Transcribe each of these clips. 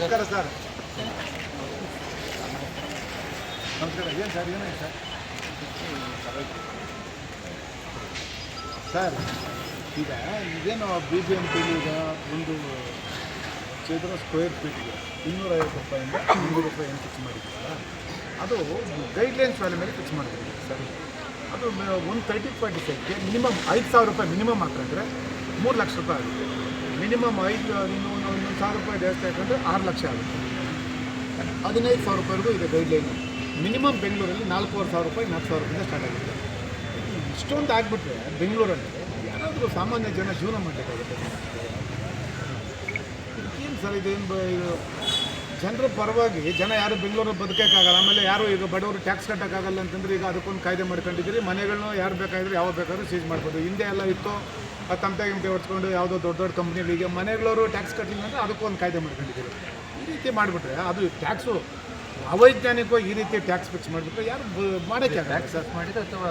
ನಮಸ್ಕಾರ ಸರ್. ನಮಸ್ಕಾರ. ಏನು ಸರ್, ಏನಾಗಿದೆ ಸರ್? ಈಗ ಇದೇನು BBMP ಈಗ ಒಂದು ಚದರ ಸ್ಕ್ವೇರ್ ಫೀಟ್ಗೆ 250 ರೂಪಾಯಿಂದ 300 ರೂಪಾಯಿ ಏನು ಫಿಕ್ಸ್ ಮಾಡಿದ್ದೀರಾ? ಅದು ಗೈಡ್ಲೈನ್ಸ್ ವ್ಯಾಲ್ಯೂ ಮೇಲೆ ಫಿಕ್ಸ್ ಮಾಡಿದ್ದೀವಿ ಸರ್. ಅದು 130 ಸೈಟ್ಗೆ ಮಿನಿಮಮ್ 5,000 ರೂಪಾಯಿ ಮಿನಿಮಮ್ ಹಾಕೊಂಡ್ರೆ 3 ಲಕ್ಷ ರೂಪಾಯಿ ಆಗುತ್ತೆ. ಮಿನಿಮಮ್ 1,000 ರೂಪಾಯಿ ಜಾಸ್ತಿ ಹಾಕೊಂಡ್ರೆ 6 ಲಕ್ಷ ಆಗುತ್ತೆ. 15,000 ರೂಪಾಯಿವರೆಗೂ ಇದೆ ಗೈಡ್ಲೈನು. ಮಿನಿಮಮ್ ಬೆಂಗಳೂರಲ್ಲಿ 4,500 ರೂಪಾಯಿ 4,000 ರೂಪಾಯಿಂದ ಸ್ಟಾರ್ಟ್ ಆಗುತ್ತೆ. ಇಷ್ಟೊಂದು ಆಗಿಬಿಟ್ರೆ ಬೆಂಗಳೂರಲ್ಲಿ ಯಾರಾದರೂ ಸಾಮಾನ್ಯ ಜನ ಜೀವನ ಮಾಡಬೇಕಾಗುತ್ತೆ. ಏನು ಸರ್ ಇದೇನು ಇದು ಜನರ ಪರವಾಗಿ ಜನ ಯಾರು ಬೆಂಗಳೂರಲ್ಲಿ ಬದುಕೋಕ್ಕಾಗಲ್ಲ. ಆಮೇಲೆ ಯಾರು ಈಗ ಬಡವರು ಟ್ಯಾಕ್ಸ್ ಕಟ್ಟೋಕ್ಕಾಗಲ್ಲ ಅಂತಂದರೆ ಈಗ ಅದಕ್ಕೊಂದು ಕಾಯ್ದೆ ಮಾಡ್ಕೊಂಡಿದ್ದೀರಿ. ಮನೆಗಳನ್ನೂ ಯಾರು ಬೇಕಾದರೂ ಯಾವಾಗ ಬೇಕಾದ್ರೂ ಸೀಜ್ ಮಾಡ್ಬೋದು. ಹಿಂದೆ ಎಲ್ಲ ಇತ್ತು ತಮಟೆ ಹೊಡ್ಸ್ಕೊಂಡು ಯಾವುದೋ ದೊಡ್ಡ ದೊಡ್ಡ ಕಂಪ್ನಿಗಳಿಗೆ ಮನೆಗಳವರು ಟ್ಯಾಕ್ಸ್ ಕಟ್ಟಲಿಲ್ಲ ಅಂದರೆ ಅದಕ್ಕೊಂದು ಕಾಯ್ದೆ ಮಾಡ್ಕೊಂಡಿದ್ದೀರಿ. ಈ ರೀತಿ ಮಾಡಿಬಿಟ್ರೆ ಅದು ಟ್ಯಾಕ್ಸು ಅವೈಜ್ಞಾನಿಕವಾಗಿ ಈ ರೀತಿ ಟ್ಯಾಕ್ಸ್ ಫಿಕ್ಸ್ ಮಾಡಿಬಿಟ್ರೆ ಯಾರು ಮಾಡೋಕ್ಕೆ ಟ್ಯಾಕ್ಸ್ ಮಾಡಿದ್ರೆ ಅಥವಾ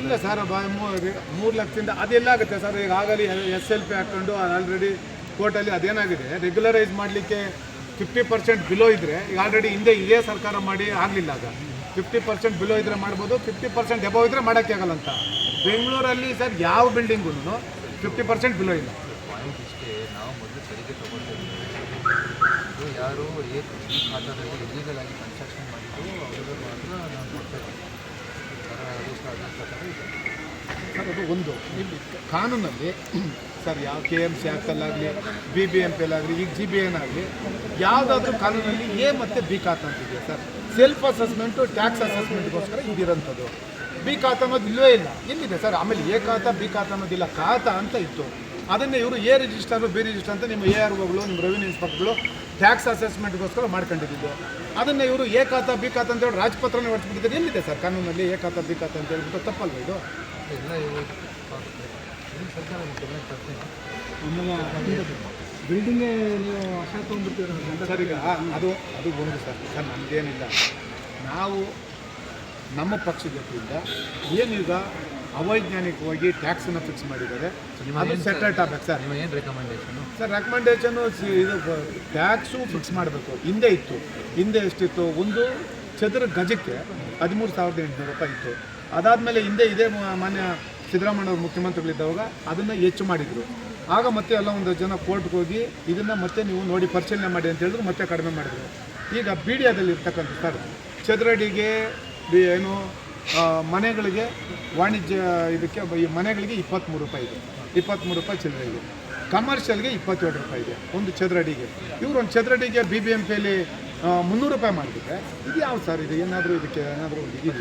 ಇಲ್ಲ ಸರ್. 3 ಲಕ್ಷದಿಂದ ಅದೆಲ್ಲ ಆಗುತ್ತೆ ಸರ್. ಈಗ ಆಗಲಿ SLP ಹಾಕ್ಕೊಂಡು ಆಲ್ರೆಡಿ ಕೋರ್ಟಲ್ಲಿ ಅದೇನಾಗಿದೆ ರೆಗ್ಯುಲರೈಸ್ ಮಾಡಲಿಕ್ಕೆ 50% ಬಿಲೋ ಇದ್ದರೆ ಈಗ ಆಲ್ರೆಡಿ ಹಿಂದೆ ಇದೇ ಸರ್ಕಾರ ಮಾಡಿ ಆಗಲಿಲ್ಲ. ಆಗ 50% ಬಿಲೋ ಇದ್ದರೆ ಮಾಡ್ಬೋದು, 50% ಎಬೋ ಇದ್ದರೆ ಮಾಡೋಕ್ಕೆ ಆಗಲ್ಲ ಅಂತ. ಬೆಂಗಳೂರಲ್ಲಿ ಸರ್ ಯಾವ ಬಿಲ್ಡಿಂಗೂ 50% ಬಿಲೋ ಇಲ್ಲ. ಪಾಯಿಂಟ್ ಇಷ್ಟೇ, ನಾವು ಮೊದಲು ತೆರಿಗೆ ತೊಗೊಳ್ತೇವೆ. ಯಾರು ಈ ಖಾತಾದಲ್ಲಿ ಇಲ್ಲಿಗಲ್ ಆಗಿ ಕನ್ಸ್ಟ್ರಕ್ಷನ್ ಮಾಡಿದ್ದು ಅವ್ರಿಗೆ ಮಾತ್ರ ನಾವು ಕೊಡ್ತೇವೆ. ಸರ್ ಅದು ಒಂದು ಇಲ್ಲಿ ಕಾನೂನಲ್ಲಿ ಸರ್ ಯಾವ KMC ಆ್ಯಕ್ಟಲ್ಲಾಗಲಿ BBMPಯಲ್ಲಾಗಲಿ ಈಗ GBN ಆಗಲಿ ಯಾವುದಾದ್ರೂ ಕಾನೂನಲ್ಲಿ A ಮತ್ತು B ಖಾತಾ ಅಂತಿದೆ ಸರ್. ಸೆಲ್ಫ್ ಅಸೆಸ್ಮೆಂಟು ಟ್ಯಾಕ್ಸ್ ಅಸೆಸ್ಮೆಂಟ್ಗೋಸ್ಕರ ಇದಿರೋಂಥದ್ದು. B ಖಾತಾ ಅನ್ನೋದು ಇಲ್ಲವೇ ಇಲ್ಲ. ಎಲ್ಲಿದೆ ಸರ್? ಆಮೇಲೆ A ಖಾತಾ B ಖಾತಾ ಅನ್ನೋದಿಲ್ಲ, ಖಾತಾ ಅಂತ ಇತ್ತು. ಅದನ್ನೇ ಇವರು A ರಿಜಿಸ್ಟರು B ರಿಜಿಸ್ಟರ್ ಅಂತ ನಿಮ್ಮ AROಗಳು ನಿಮ್ಮ ರೆವಿನ್ಯೂ ಇನ್ಸ್ಪೆಕ್ಟರ್ಗಳು ಟ್ಯಾಕ್ಸ್ ಅಸೆಸ್ಮೆಂಟ್ಗೋಸ್ಕರ ಮಾಡ್ಕೊಂಡಿದ್ದು. ಅದನ್ನು ಇವರು A ಖಾತಾ B ಖಾತಾ ಅಂತೇಳಿ ರಾಜಪತ್ರನೇ ಹೊಡ್ಸ್ಬಿಟ್ಟಿದ್ದಾರೆ. ಎಲ್ಲಿದೆ ಸರ್ ಕಾನೂನಲ್ಲಿ A ಖಾತಾ B ಖಾತಾ ಅಂತ ಹೇಳ್ಬಿಟ್ಟು? ತಪ್ಪಲ್ವ ಇದು? ಎಲ್ಲ ಸರ್ಕಾರ ಬಿಲ್ಡಿಂಗೇ ನೀವು ಆಶಾ ತೊಗೊಂಡ್ಬಿಡ್ತೀರ ಸರ್. ಈಗ ಅದು ಒಂದು ಸರ್ ನಮಗೇನಿಲ್ಲ. ನಾವು ನಮ್ಮ ಪಕ್ಷದ ವತಿಯಿಂದ ಏನೀಗ ಅವೈಜ್ಞಾನಿಕವಾಗಿ ಟ್ಯಾಕ್ಸನ್ನು ಫಿಕ್ಸ್ ಮಾಡಿದ್ದಾರೆ, ಅದು ಸೆಟಲ್ಟ್ ಆಗಬೇಕು ಸರ್. ನಿಮ್ಮ ಏನು ರೆಕಮೆಂಡೇಷನು ಸರ್? ರೆಕಮೆಂಡೇಷನು ಇದು ಟ್ಯಾಕ್ಸು ಫಿಕ್ಸ್ ಮಾಡಬೇಕು. ಹಿಂದೆ ಇತ್ತು. ಹಿಂದೆ ಎಷ್ಟಿತ್ತು? ಒಂದು ಚದರ ಗಜಕ್ಕೆ 13,800 ರೂಪಾಯಿ ಇತ್ತು. ಅದಾದಮೇಲೆ ಹಿಂದೆ ಇದೇ ಮಾನ್ಯ ಸಿದ್ದರಾಮಯ್ಯವ್ರು ಮುಖ್ಯಮಂತ್ರಿಗಳಿದ್ದವಾಗ ಅದನ್ನು ಹೆಚ್ಚು ಮಾಡಿದರು. ಆಗ ಮತ್ತೆ ಎಲ್ಲ ಒಂದು ಜನ ಕೋರ್ಟ್ಗೆ ಹೋಗಿ ಇದನ್ನು ಮತ್ತೆ ನೀವು ನೋಡಿ ಪರಿಶೀಲನೆ ಮಾಡಿ ಅಂತ ಹೇಳಿದ್ರು, ಮತ್ತೆ ಕಡಿಮೆ ಮಾಡಿದರು. ಈಗ BDAದಲ್ಲಿ ಇರ್ತಕ್ಕಂಥ ಸರ್ ಚದರಡಿಗೆ ಏನು ಮನೆಗಳಿಗೆ ವಾಣಿಜ್ಯ ಇದಕ್ಕೆ ಈ ಮನೆಗಳಿಗೆ 23 ರೂಪಾಯಿ ಇದೆ. 23 ರೂಪಾಯಿ ಚಿಲ್ಲರೆ ಇದೆ. ಕಮರ್ಷಿಯಲ್ಗೆ 27 ರೂಪಾಯಿ ಇದೆ ಒಂದು ಚದರಡಿಗೆ. ಇವರು ಒಂದು ಚದರಡಿಗೆ BBMPಯಲ್ಲಿ 300 ರೂಪಾಯಿ ಮಾಡಿಬಿಟ್ರೆ ಇದು ಯಾವ ಸರ್? ಇದು ಏನಾದರೂ ಇದಕ್ಕೆ ಏನಾದರೂ ಒಂದು ಇದೆಯಾ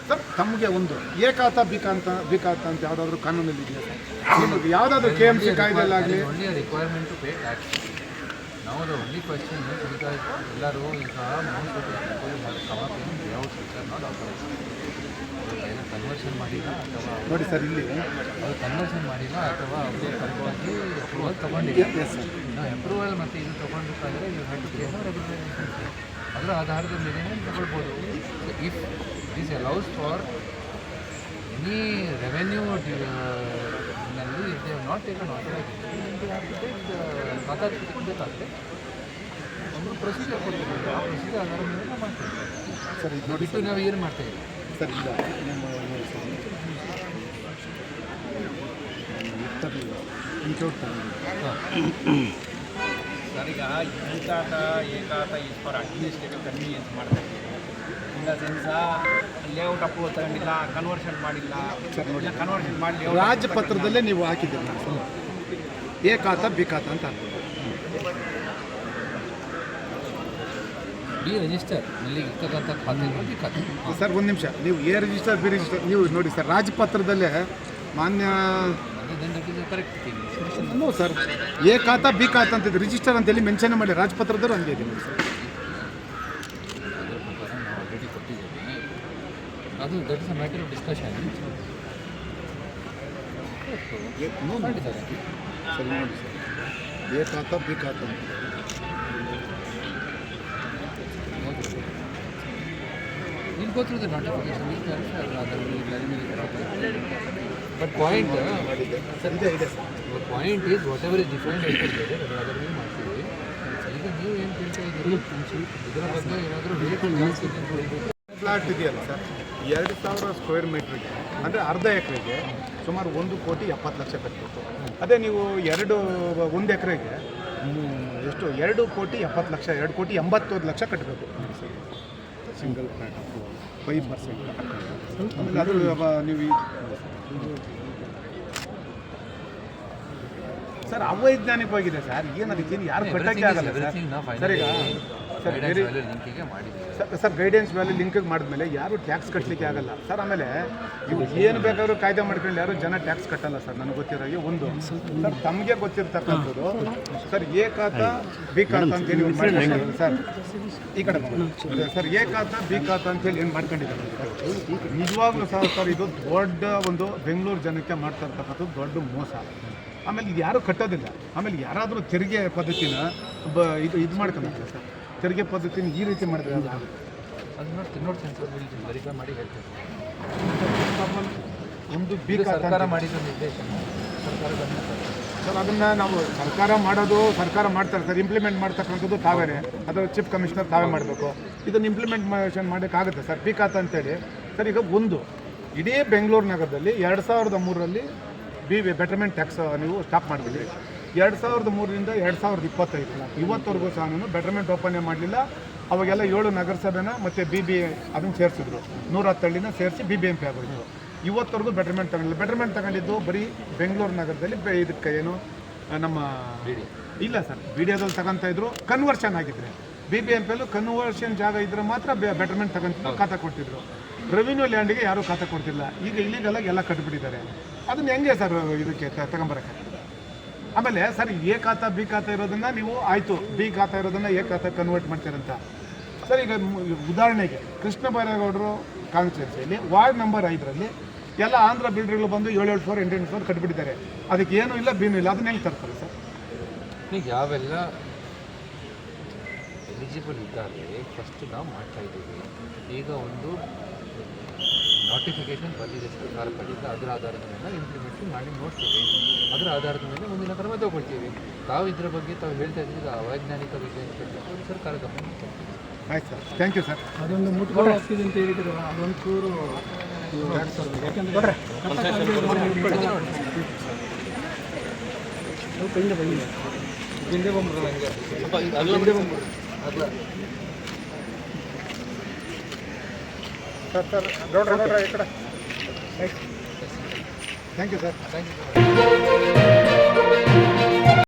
ಸರ್? ತಮಗೆ ಒಂದು A ಖಾತಾ B ಖಾತಾ ಅಂತ ಯಾವುದಾದ್ರೂ ಕಾನೂನಲ್ಲಿ ಇದೆಯಾ ಸರ್? ನಿಮಗೆ ಯಾವುದಾದ್ರೂ KMC ಕಾಯ್ದೆಲ್ಲಾಗಲಿ ಒಳ್ಳೆಯ ರಿಕ್ವೈರ್ಮೆಂಟ್ ಟು ಪೇ ಟ್ಯಾಕ್ಸ್. ನಾವು ಓನ್ಲಿ ಕ್ವೆಶ್ಚನ್ ಈಗ ಎಲ್ಲರೂ ಈಗ ಕನ್ವರ್ಷನ್ ಮಾಡಿಲ್ಲ ಅಥವಾ ನೋಡಿ ಸರ್ ಇಲ್ಲಿ ಅದು ಕನ್ವರ್ಷನ್ ಮಾಡಿಲ್ಲ ಅಥವಾ ಅವರು ಪರವಾಗಿ ಅಪ್ರೂವಲ್ ತೊಗೊಂಡಿಲ್ಲ. ನಾವು ಅಪ್ರೂವಲ್ ಮತ್ತು ಇದು ತೊಗೊಂಡಿದ್ದಾದರೆ you have to pay regulations. ಅದರ ಆಧಾರದ ಮೇಲೆ ತಗೊಳ್ಬೋದು. If this allows for any revenue ನಲ್ಲಿ if they have not taken authorisation ಖಾತಾ ತೆಗೆದಬೇಕಾದ್ರೆ ಒಂದು ಪ್ರೊಸೀಜರ್ ಕೊಡ್ತೀವಿ. ಆ ಪ್ರೊಸೀಜರ್ ಆಧಾರದ ಮೇಲೆ ನಾವು ಮಾಡ್ತೀವಿ ಸರ್. ಇದು ನೋಡಿ ಬಿಟ್ಟು ನಾವು ಏನು ಮಾಡ್ತೇವೆ ಸರ್. ಇಲ್ಲ ನಮ್ಮ ಸರ್ ಈಗ ಈ ಖಾತಾ A ಖಾತಾ ಈಸ್ ಫಾರ್ ಅಡ್ಮಿನಿಸ್ಟ್ರೇಟಿವ್ ಕನ್ವೀನಿಯನ್ಸ್ ಮಾಡ್ತಾ ಇದ್ದೀವಿ. In the sense layout approval ತಗೊಂಡಿಲ್ಲ, ಕನ್ವರ್ಷನ್ ಮಾಡಿಲ್ಲ. ಕನ್ವರ್ಷನ್ ಮಾಡಿ ರಾಜಪತ್ರದಲ್ಲೇ ನೀವು ಹಾಕಿದ್ದೀರಿ ಸರ್. A ಖಾತಾ B ಖಾತಾ ಅಂತ ಹಾಕ್ತೀವಿ. ಬಿ ರಿಜಿಸ್ಟರ್ ನಲ್ಲಿ ಇರ್ತಕ್ಕಂಥ ಖಾತೆಗಳು ಖಾತೆ ಸರ್ ಒಂದು ನಿಮಿಷ. ನೀವು A ರಿಜಿಸ್ಟರ್ B ರಿಜಿಸ್ಟರ್ ನೀವು ನೋಡಿ ಸರ್. ರಾಜಪತ್ರದಲ್ಲೇ ಮಾನ್ಯ ಕರೆಕ್ಟ್ ನೋ ಸರ್ A ಖಾತಾ B ಖಾತಾ ಅಂತಿದ್ದು ರಿಜಿಸ್ಟರ್ ಅಂತೇಳಿ ಮೆನ್ಷನ್ ಮಾಡಿ ರಾಜಪತ್ರದವರು ಹಂಗೆ ಇದೆ ನೋಡಿ ಸರ್. ಅದರ ಪ್ರಕಾರ ನಾವು ಆಲ್ರೆಡಿ ಕೊಟ್ಟಿದ್ದೀವಿ. ಅದು that is a matter of discussion. ಮಾಡಿದ್ದಾರೆ ಸರಿ ನೋಡಿ ಸರ್. A ಖಾತಾ B ಖಾತಾ ಅಂತ We'll go through the notification. We'll clarify. But point ಇದೆ ಇದೆ sir. Point is what ever is different ಇರ್ತದೆ ಅದರ ಮೇಲೆ ಮಾಡ್ತೀವಿ. ಈಗ ನೀವು ಏನು ಕೇಳ್ತಾ ಇದ್ದೀರಿ ಇದರ ಬಗ್ಗೆ ಏನಾದರೂ ವೆಹಿಕಲ್ ಜಾಸ್ತಿ ಫ್ಲಾಟ್ ಇದೆಯಲ್ಲ ಸರ್ 2000 ಸ್ಕ್ವೇರ್ ಮೀಟ್ರಿಗೆ ಅಂದರೆ ಅರ್ಧ ಎಕರೆಗೆ ಸುಮಾರು 1,70,00,000 ಕಟ್ಟಬೇಕು. ಅದೇ ನೀವು 1 ಎಕರೆಗೆ ಎಷ್ಟು 2,70,00,000 2,80,00,000 ಕಟ್ಟಬೇಕು ಸಿಂಗಲ್ ಫ್ಲಾಟ್ 5%. ಆಮೇಲೆ ಅದು ನೀವು ಸರ್ ಅವೈಜ್ಞಾನಿಕವಾಗಿದೆ ಸರ್. ಏನು ಅದಕ್ಕೇನು ಯಾರು ಕಟ್ಟಕ್ಕೆ ಆಗಲ್ಲ ಸರ್. ಸರ್ ಈಗ ಸರ್ ಬೇರೆ ಲಿಂಕಿಗೆ ಮಾಡಿದ್ದೀವಿ. ಸರ್ ಗೈಡೆನ್ಸ್ ವ್ಯಾಲ್ಯೂ ಲಿಂಕ್ ಮಾಡಿದ್ಮೇಲೆ ಯಾರು ಟ್ಯಾಕ್ಸ್ ಕಟ್ಟಲಿಕ್ಕೆ ಆಗಲ್ಲ ಸರ್. ಆಮೇಲೆ ಇವು ಏನು ಬೇಕಾದ್ರೂ ಕಾಯ್ದೆ ಮಾಡ್ಕೊಂಡು ಯಾರು ಜನ ಟ್ಯಾಕ್ಸ್ ಕಟ್ಟಲ್ಲ ಸರ್. ನನಗೆ ಗೊತ್ತಿರೋಗೆ ಒಂದು ಸರ್ ತಮಗೆ ಗೊತ್ತಿರ್ತಕ್ಕಂಥದ್ದು ಸರ್ ಎ ಖಾತ ಬಿ ಖಾತ ಅಂತೇಳಿ ಒಂದು ಮಾಡ್ಕೊಂಡಿದ್ದಾರೆ ಸರ್. ಈ ಕಡೆ ಸರ್ ಎ ಖಾತ ಬಿ ಖಾತ ಅಂತೇಳಿ ಏನು ಮಾಡ್ಕೊಂಡಿದ್ದಾರೆ ಸರ್. ನಿಜವಾಗ್ಲೂ ಸರ್ ಇದು ದೊಡ್ಡ ಒಂದು ಬೆಂಗಳೂರು ಜನಕ್ಕೆ ಮಾಡ್ತಾ ಇರ್ತಕ್ಕಂಥದ್ದು ದೊಡ್ಡ ಮೋಸ. ಆಮೇಲೆ ಇದು ಯಾರೂ ಕಟ್ಟೋದಿಲ್ಲ. ಆಮೇಲೆ ಯಾರಾದರೂ ತೆರಿಗೆ ಪದ್ಧತಿನ ಇದು ಮಾಡ್ಕೊಂಡ್ರೆ ಸರ್ ತೆರಿಗೆ ಪದ್ಧತಿನ ಈ ರೀತಿ ಮಾಡಿದ್ರೆ ಅದನ್ನ ತಿನ್ನೋಡು ಸೆನ್ಸರ್ ವೆರಿಫೈ ಮಾಡಿ ಹೇಳ್ತೀವಿ. ಒಂದು ಬಿ ಇದು ಖಾತ ಸರ್ಕಾರ ಮಾಡಿದ ನಿರ್ದೇಶನ ಸರ್ಕಾರದ ಸರ್ ಅದನ್ನು ನಾವು ಸರ್ಕಾರ ಮಾಡ್ತಾರೆ ಸರ್. ಇಂಪ್ಲಿಮೆಂಟ್ ಮಾಡ್ತಕ್ಕಂಥದ್ದು ತಾವೇನೆ, ಅದರ ಚೀಫ್ ಕಮಿಷನರ್ ತಾವೇ ಮಾಡಬೇಕು. ಇದನ್ನು ಇಂಪ್ಲಿಮೆಂಟೇಷನ್ ಮಾಡೋಕ್ಕಾಗುತ್ತೆ ಸರ್. ಬಿ ಖಾತ ಅಂತೇಳಿ ಸರ್ ಈಗ ಒಂದು ಇಡೀ ಬೆಂಗಳೂರು ನಗರದಲ್ಲಿ 2003ರಲ್ಲಿ ಬೆಟರ್ಮೆಂಟ್ ಟ್ಯಾಕ್ಸ್ ನೀವು ಸ್ಟಾಪ್ ಮಾಡಿಬಿಡಿ. 2003ರಿಂದ 2025 ಇವತ್ತವರೆಗೂ ಸಹ ನಾನು ಬೆಟರ್ಮೆಂಟ್ ಓಪನ್ ಮಾಡಲಿಲ್ಲ. ಅವಾಗೆಲ್ಲ 7 ನಗರಸಭೆನ ಮತ್ತು BBA ಅದನ್ನು ಸೇರಿಸಿದ್ರು. 110 ಹಳ್ಳಿನ ಸೇರಿಸಿ BBMP ಆಗೋಯಿತು. ಇವತ್ತವರೆಗೂ ಬೆಟರ್ಮೆಂಟ್ ತಗೊಂಡಿಲ್ಲ. ಬೆಟರ್ಮೆಂಟ್ ತಗೊಂಡಿದ್ದು ಬರೀ ಬೆಂಗಳೂರು ನಗರದಲ್ಲಿ ಇದಕ್ಕೆ ಏನು ನಮ್ಮ ಇಲ್ಲ ಸರ್ BDAದಲ್ಲಿ ತಗೊತಾ ಇದ್ರು. ಕನ್ವರ್ಷನ್ ಆಗಿದ್ರೆ BBMPಯಲ್ಲೂ ಕನ್ವರ್ಷನ್ ಜಾಗ ಇದ್ರೆ ಮಾತ್ರ ಬೆಟರ್ಮೆಂಟ್ ತಗೊಂತಿದ್ರು, ಖಾತಾ ಕೊಡ್ತಿದ್ರು. ರೆವಿನ್ಯೂ ಲ್ಯಾಂಡಿಗೆ ಯಾರೂ ಖಾತಾ ಕೊಡ್ತಿಲ್ಲ. ಈಗ ಇಲ್ಲಿಗೆಲ್ಲ ಎಲ್ಲ ಕಟ್ಬಿಟ್ಟಿದ್ದಾರೆ. ಅದನ್ನು ಹೆಂಗೆ ಸರ್ ಇದಕ್ಕೆ ತಗೊಂಬರಕ್ಕೆ? ಆಮೇಲೆ ಸರ್ ಎ ಖಾತಾ ಬಿ ಖಾತಾ ಇರೋದನ್ನು ನೀವು ಆಯಿತು ಬಿ ಖಾತಾ ಇರೋದನ್ನು ಎ ಖಾತಾ ಕನ್ವರ್ಟ್ ಮಾಡ್ತೀರಂತ ಸರ್. ಈಗ ಉದಾಹರಣೆಗೆ ಕೃಷ್ಣ ಬೈರೇಗೌಡರು ಕಾನ್ಸ್ಟಿಟ್ಯೂನ್ಸಿಯಲ್ಲಿ ವಾರ್ಡ್ ನಂಬರ್ 5ರಲ್ಲಿ ಎಲ್ಲ ಆಂಧ್ರ ಬಿಲ್ಡರ್ಗಳು ಬಂದು 7 ಫ್ಲೋರ್ 8 ಫ್ಲೋರ್ ಕಟ್ಬಿಟ್ಟಿದ್ದಾರೆ. ಅದಕ್ಕೆ ಏನೂ ಇಲ್ಲ ಬೀನು ಇಲ್ಲ. ಅದನ್ನ ಹೆಂಗೆ ತರ್ತಾರೆ ಸರ್? ಈಗ ಯಾವೆಲ್ಲ ಎಲಿಜಿಬಲ್ ಇದ್ದಾರೆ ಫಸ್ಟ್ ನಾವು ಮಾಡ್ತಾ ಇದ್ದೀವಿ. ಈಗ ಒಂದು ನೋಟಿಫಿಕೇಶನ್ ಬಂದಿದೆ ಸರ್ಕಾರ ಕಡೆಯಿಂದ. ಅದರ ಆಧಾರದ ಮೇಲೆ ಇಂಪ್ಲಿಮೆಂಟ್ ಮಾಡಿ ನೋಡ್ತೀವಿ. ಅದರ ಆಧಾರದ ಮೇಲೆ ಮುಂದಿನ ಕ್ರಮ ತಗೊಳ್ತೀವಿ. ತಾವು ಇದರ ಬಗ್ಗೆ ತಾವು ಹೇಳ್ತಾ ಇದ್ದೀವಿ ಅವೈಜ್ಞಾನಿಕ ವಿಷಯ ಅಂತ ಸರ್ಕಾರ ಗಮನ ಕೊಡ್ತೀವಿ. ಆಯ್ತು ಸರ್, ಥ್ಯಾಂಕ್ ಯು ಸರ್. ಅದೊಂದು ಮುಟ್ಕೊಂಡು ಆಗ್ತಿದೆ ಅಂತ ಹೇಳಿದ್ರು ಅದೊಂದು ಚೂರು ಯಾಕೆಂದರೆ ಹಿಂದೆ ಬಂದ್ಬಿಡಲ್ಲ ಹಂಗೆ ಸರ್ ನೋಡ್ರಿ ಈ ಕಡೆ. Thank you sir. Thank you.